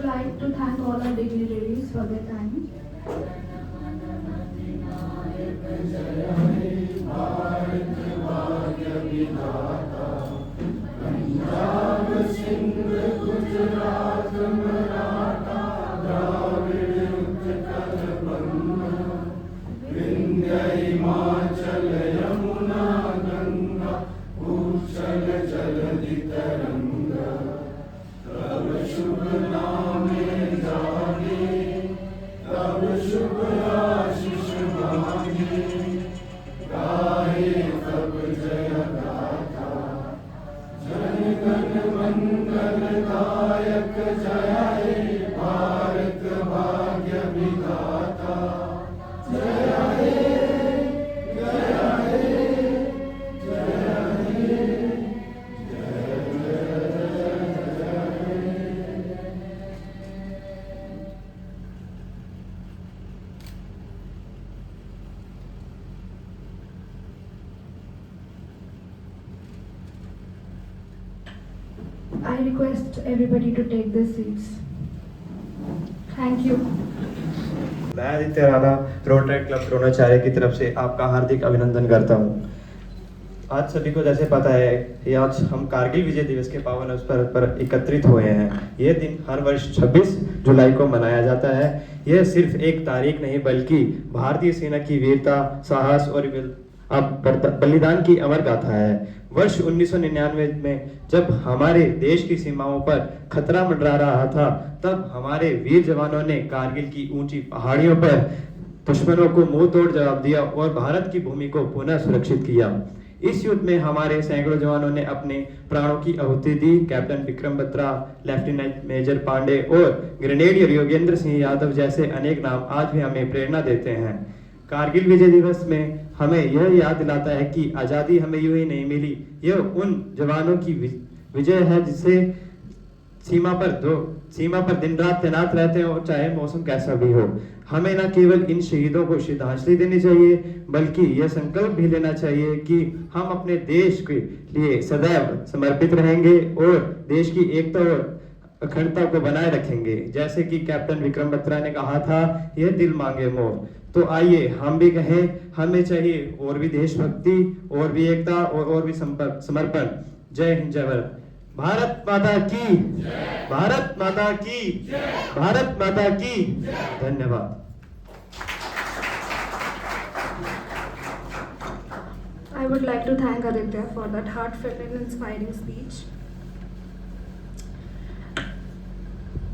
like to thank all our dignitaries for their time. I request everybody to take their seats. Thank you. मैं Aditya Rana rotary club Dronacharya की तरफ से आपका हार्दिक अभिनंदन करता हूँ। आज सभी को जैसे पता है कि आज हम कारगिल विजय दिवस के पावन अवसर पर एकत्रित हुए हैं। यह दिन हर वर्ष 26 जुलाई को मनाया जाता है। यह सिर्फ एक तारीख नहीं बल्कि भारतीय सेना की वीरता, साहस और बलिदान की अमर गाथा है। वर्ष 1999 में जब हमारे देश की सीमाओं पर खतरा मंडरा रहा था, तब हमारे वीर जवानों ने कारगिल की ऊंची पहाड़ियों पर दुश्मनों को मुंह तोड़ जवाब दिया और भारत की भूमि को पुनः सुरक्षित किया। इस युद्ध में हमारे सैकड़ों जवानों ने अपने प्राणों की आहुति दी। Captain Vikram Batra, lieutenant major Pandey और ग्रेनेडियर योगेंद्र सिंह यादव जैसे अनेक नाम आज भी हमें प्रेरणा देते हैं। कारगिल विजय दिवस में हमें यह याद दिलाता है कि आज़ादी हमें यूं ही नहीं मिली, यह उन जवानों की विजय है जिसे सीमा पर दिन रात तैनात रहते हैं, और चाहे मौसम कैसा भी हो। हमें न केवल इन शहीदों को श्रद्धांजलि देनी चाहिए बल्कि यह संकल्प भी लेना चाहिए कि हम अपने देश के लिए सदैव समर्पित रहेंगे और देश की एकता और अखंडता को बनाए रखेंगे। जैसे कि कैप्टन विक्रम बत्रा ने कहा था, यह दिल मांगे मोर। तो आइए हम भी कहें, हमें चाहिए और भी देशभक्ति, और भी एकता और भी समर्पण। जय हिंद, जय भारत माता की, भारत माता की, भारत माता की। धन्यवाद। I would like to thank Aditya for that heartfelt and inspiring speech.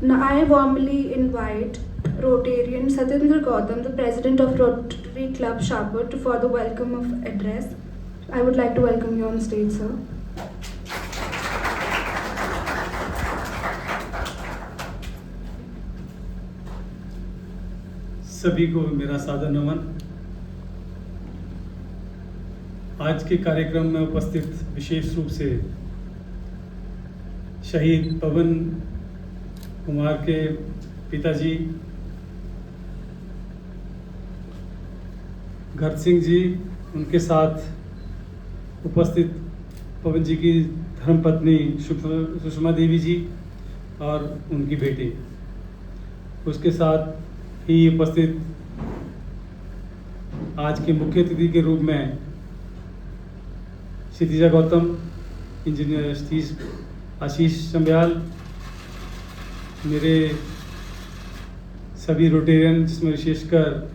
Now I warmly invite Rotarian Satyendra Gautam, the President of Rotary Club Shahpur, to for the welcome of address. I would like to welcome you on stage, sir. सभी को मेरा सादर नमन। आज के कार्यक्रम में उपस्थित विशेष रूप से शहीद पवन कुमार के पिताजी घर सिंह जी, उनके साथ उपस्थित पवन जी की धर्मपत्नी सुषमा देवी जी और उनकी बेटी, उसके साथ ही उपस्थित आज के मुख्य अतिथि के रूप में क्षितिजा गौतम, इंजीनियर आशीष चंब्याल, मेरे सभी रोटेरियन जिसमें विशेषकर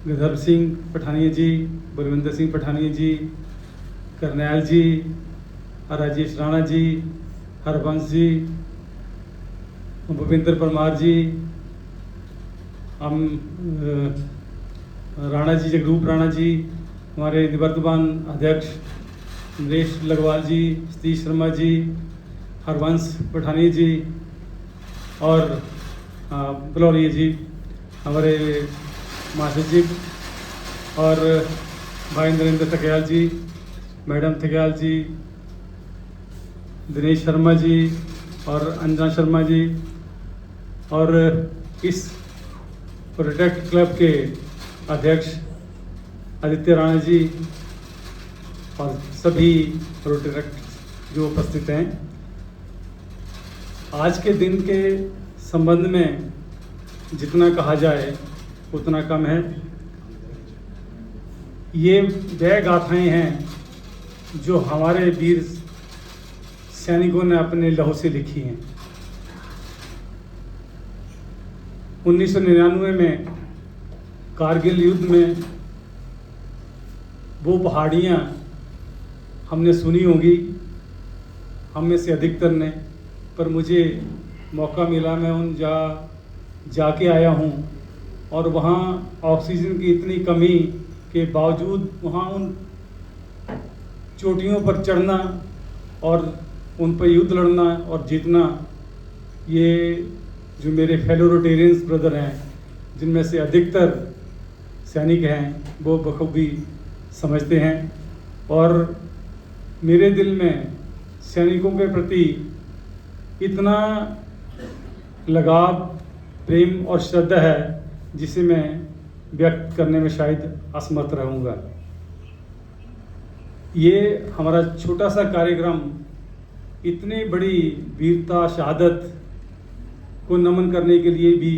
गदर सिंह पठानिया जी, बलविंदर सिंह पठानिया जी, करनैल जी, राजेश राणा जी, हरवंश जी, भूपेंद्र परमार जी, हम राणा जी, जगरूप राणा जी, हमारे निवर्तमान अध्यक्ष नरेश लगवाल जी, सतीश शर्मा जी, हरवंश पठानिया जी और बलौरिया जी, हमारे महासचिव और भाई नरेंद्र थकेयाल जी, मैडम थकेयाल जी, दिनेश शर्मा जी और अंजना शर्मा जी, और इस प्रोटेक्ट क्लब के अध्यक्ष आदित्य राणा जी और सभी प्रोटेक्ट जो उपस्थित हैं। आज के दिन के संबंध में जितना कहा जाए उतना कम है। ये वह गाथाएं हैं जो हमारे वीर सैनिकों ने अपने लहू से लिखी हैं। 1999 में कारगिल युद्ध में वो पहाड़ियाँ हमने सुनी होंगी, हम में से अधिकतर ने, पर मुझे मौका मिला, मैं उन जाके आया हूँ और वहाँ ऑक्सीजन की इतनी कमी के बावजूद वहाँ उन चोटियों पर चढ़ना और उन पर युद्ध लड़ना और जीतना, ये जो मेरे फेलो रोटेरियंस ब्रदर हैं, जिनमें से अधिकतर सैनिक हैं, वो बखूबी समझते हैं। और मेरे दिल में सैनिकों के प्रति इतना लगाव, प्रेम और श्रद्धा है जिसे मैं व्यक्त करने में शायद असमर्थ रहूँगा। ये हमारा छोटा सा कार्यक्रम इतनी बड़ी वीरता शहादत को नमन करने के लिए भी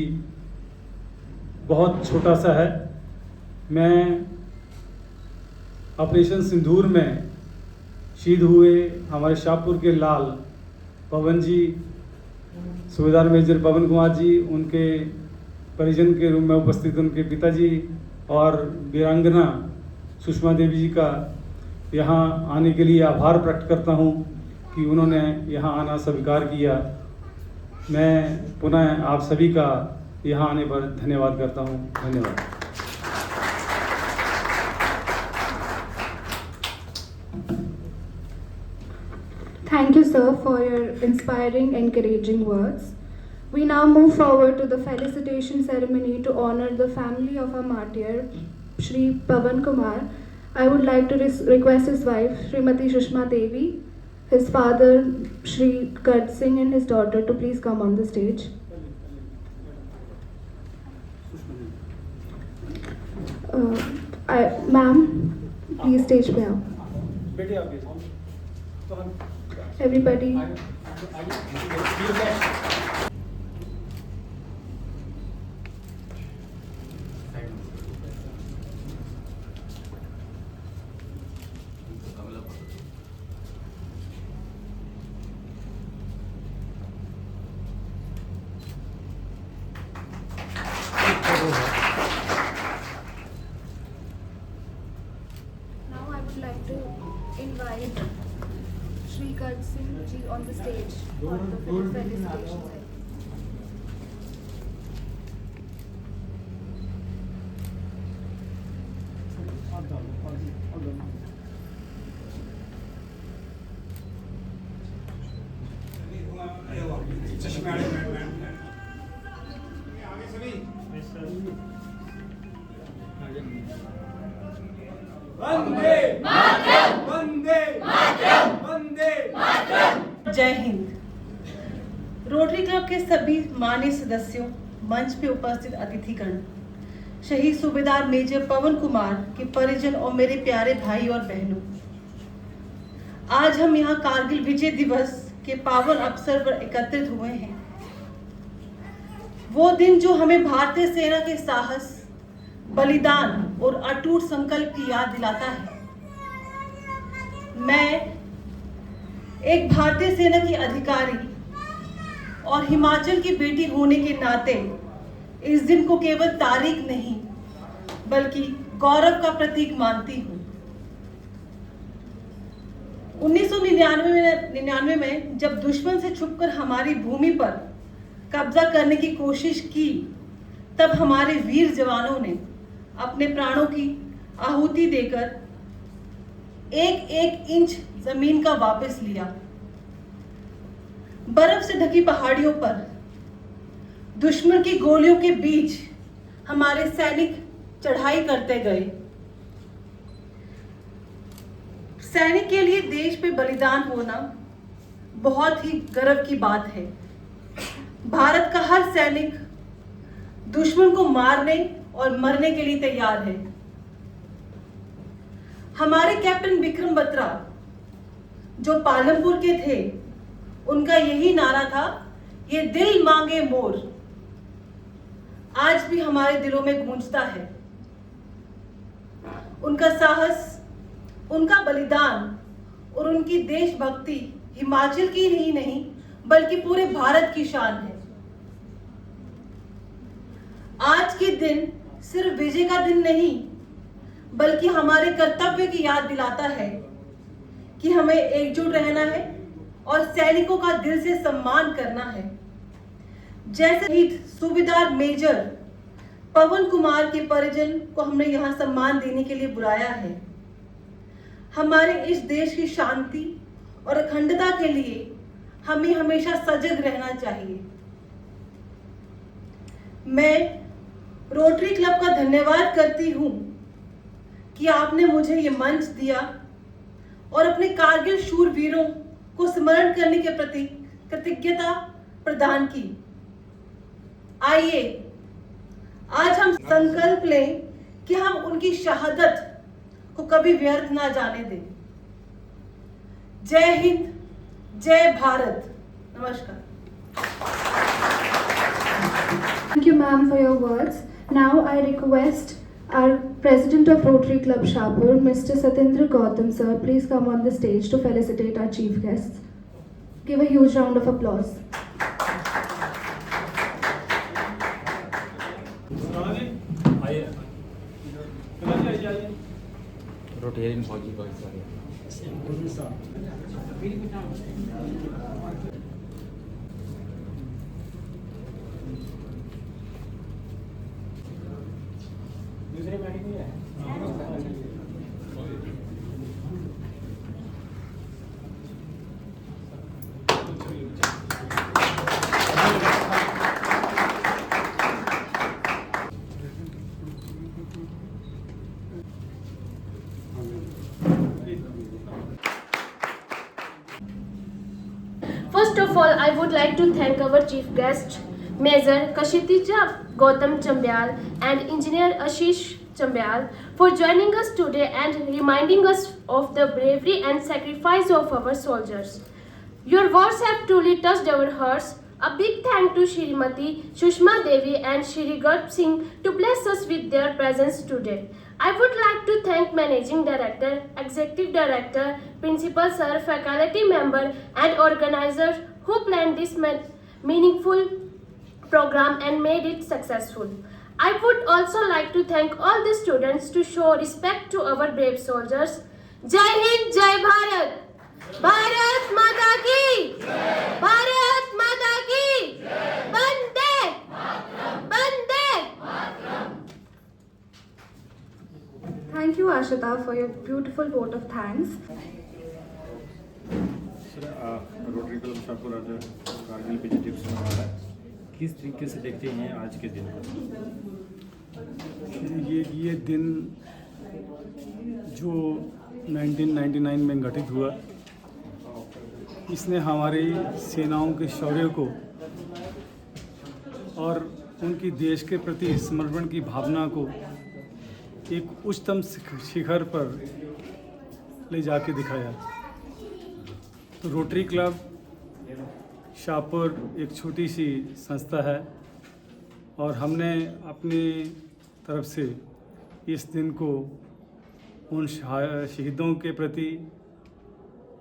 बहुत छोटा सा है। मैं ऑपरेशन सिंदूर में शहीद हुए हमारे शाहपुर के लाल पवन जी, सूबेदार मेजर पवन कुमार जी, उनके परिजन के रूप में उपस्थित उनके पिताजी और वीरांगना सुषमा देवी जी का यहाँ आने के लिए आभार प्रकट करता हूँ कि उन्होंने यहाँ आना स्वीकार किया। मैं पुनः आप सभी का यहाँ आने पर धन्यवाद करता हूँ। धन्यवाद। Thank you, sir, for your inspiring, encouraging words. We now move forward to the felicitation ceremony to honor the family of our martyr, Shri Pavan Kumar. I would like to request his wife, Srimati Sushma Devi, his father, Shri Kurt Singh, and his daughter to please come on the stage. Ma'am, please stage पे आओ. Everybody. Now I would like to invite Shri Kurt Singh ji on the stage for the felicitation ceremony. Vande Mataram, Vande Mataram, Vande Mataram. जय Hind. Rotary club के सभी माननीय सदस्यों, मंच पे उपस्थित अतिथिगण, शहीद सूबेदार मेजर पवन कुमार के परिजन और मेरे प्यारे भाई और बहनों, आज हम यहाँ कारगिल विजय दिवस के पावन अवसर पर एकत्रित हुए हैं। वो दिन जो हमें भारतीय सेना के साहस, बलिदान और अटूट संकल्प की याद दिलाता है। मैं एक भारतीय सेना की अधिकारी और हिमाचल की बेटी होने के नाते इस दिन को केवल तारीख नहीं बल्कि गौरव का प्रतीक मानती हूँ। 1999 में जब दुश्मन से छुपकर हमारी भूमि पर कब्जा करने की कोशिश की, तब हमारे वीर जवानों ने अपने प्राणों की आहुति देकर एक एक इंच जमीन का वापस लिया। बर्फ से ढकी पहाड़ियों पर दुश्मन की गोलियों के बीच हमारे सैनिक चढ़ाई करते गए। सैनिक के लिए देश पे बलिदान होना बहुत ही गर्व की बात है। भारत का हर सैनिक दुश्मन को मारने और मरने के लिए तैयार है। हमारे कैप्टन विक्रम बत्रा जो पालमपुर के थे, उनका यही नारा था, ये दिल मांगे मोर, आज भी हमारे दिलों में गूंजता है। उनका साहस, उनका बलिदान और उनकी देशभक्ति हिमाचल की ही नहीं बल्कि पूरे भारत की शान है। आज के दिन सिर्फ विजय का दिन नहीं बल्कि हमारे कर्तव्य की याद दिलाता है कि हमें एकजुट रहना है और सैनिकों का दिल से सम्मान करना है। जैसे शहीद सूबेदार मेजर पवन कुमार के परिजन को हमने यहाँ सम्मान देने के लिए बुलाया है। हमारे इस देश की शांति और अखंडता के लिए हमें हमेशा सजग रहना चाहिए। मैं रोटरी क्लब का धन्यवाद करती हूँ कि आपने मुझे ये मंच दिया और अपने कारगिल शूरवीरों को स्मरण करने के प्रति कृतज्ञता प्रदान की। आइए आज हम संकल्प लें कि हम उनकी शहादत को कभी व्यर्थ ना जाने दें। जय हिंद, जय भारत। नमस्कार। Thank you, ma'am, for your words. Now I request our President of Rotary Club Shahpur, Mr. Satyendra Gautam, sir, please come on the stage to felicitate our chief guests. Give a huge round of applause. Rotarian फौजी बहुत First of all, I would like to thank our chief guest, Major Kashitija Gautam Chambyal and Engineer Ashish Chambyal for joining us today and reminding us of the bravery and sacrifice of our soldiers. Your words have truly touched our hearts. A big thank to Shrimati Sushma Devi and Shri Garb Singh to bless us with their presence today. I would like to thank Managing Director, Executive Director, Principal Sir, faculty member and organizers who planned this meaningful program and made it successful. I would also like to thank all the students to show respect to our brave soldiers. Jai Hind, Jai Bharat! Bharat Mata Ki! Bharat Mata Ki! Bande! Bande! Thank you, Ashita, for your beautiful vote of thanks. Rotary club Shahpur आज कारगिल विजय दिवस मना रहा है, किस तरीके से देखते हैं आज के दिन को? ये दिन जो 1999 में घटित हुआ, इसने हमारी सेनाओं के शौर्य को और उनकी देश के प्रति समर्पण की भावना को एक उच्चतम शिखर पर ले जाके दिखाया। तो रोटरी क्लब शाहपुर एक छोटी सी संस्था है और हमने अपनी तरफ से इस दिन को उन शहीदों के प्रति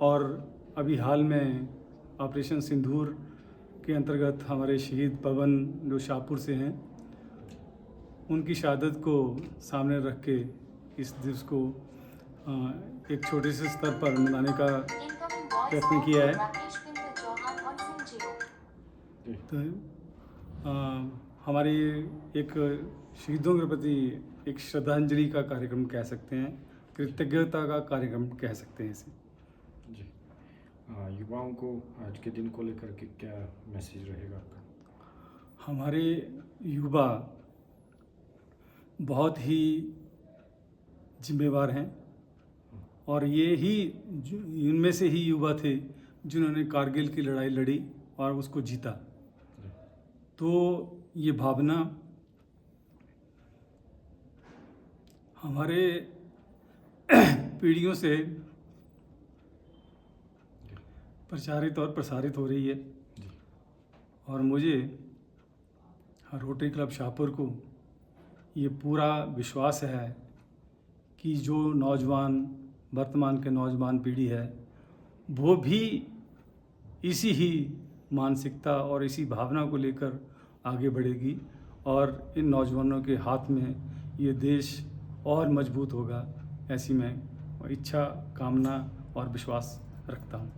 और अभी हाल में ऑपरेशन सिंदूर के अंतर्गत हमारे शहीद पवन जो शाहपुर से हैं, उनकी शहादत को सामने रख के इस दिवस को एक छोटे से स्तर पर मनाने का प्रयत्न किया है। तो हमारी एक शहीदों के प्रति एक श्रद्धांजलि का कार्यक्रम कह सकते हैं, कृतज्ञता का कार्यक्रम कह सकते हैं इसे। जी, युवाओं को आज के दिन को लेकर के क्या मैसेज रहेगा आपका? हमारे युवा बहुत ही जिम्मेवार हैं और ये ही इनमें से ही युवा थे जिन्होंने कारगिल की लड़ाई लड़ी और उसको जीता। तो ये भावना हमारे पीढ़ियों से प्रचारित और प्रसारित हो रही है और मुझे रोटरी क्लब शाहपुर को ये पूरा विश्वास है कि जो नौजवान वर्तमान के नौजवान पीढ़ी है वो भी इसी ही मानसिकता और इसी भावना को लेकर आगे बढ़ेगी और इन नौजवानों के हाथ में ये देश और मजबूत होगा, ऐसी मैं इच्छा, कामना और विश्वास रखता हूँ।